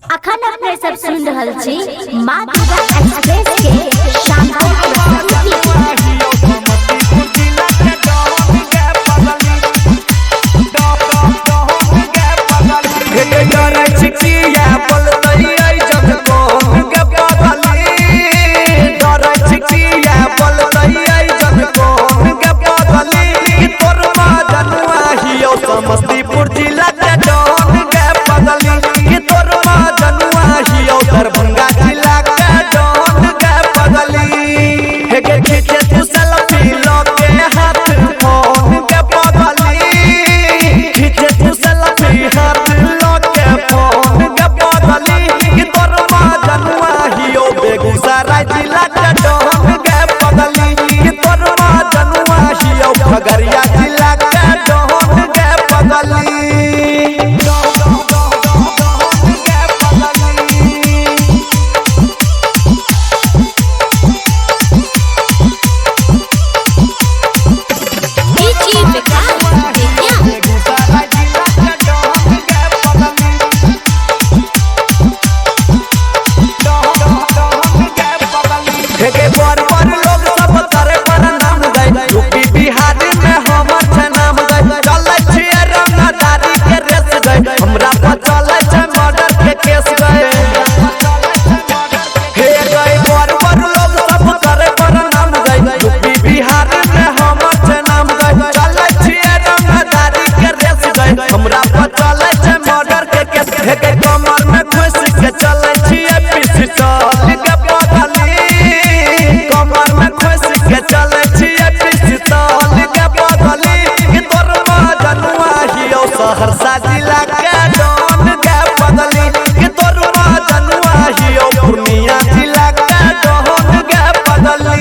अखन अपने सब सुन रहल छी माँ दुर्गा एक्सप्रेस के शानदार प्रस्तुति। समस्तीपुर जिला के डॉन के बदली कि तोर मां जनुआ हियो दरभंगा जिला के डॉन के बदली हे के खींचे तू सेल्फी लो के हाथ फोन के बदली खींचे तू सेल्फी हाथ लो के फोन के बदली कि तोर मां जनुआ हियो बेगूसराय जिला के डॉन के बदली कि तोर मां जनुआ हियो खगड़िया जिला के डॉन के बदली। कमर में खुश के चले छिए पिस्टल के बदली कमर में खुश के चले छिए पिस्टल के बदली कि तोर मां जनुआ हियो सहरसा जिला के डॉन के बदली कि तोर मां जनुआ हियो पूर्णिया जिला के डॉन के बदली।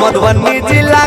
मधुबनी जिला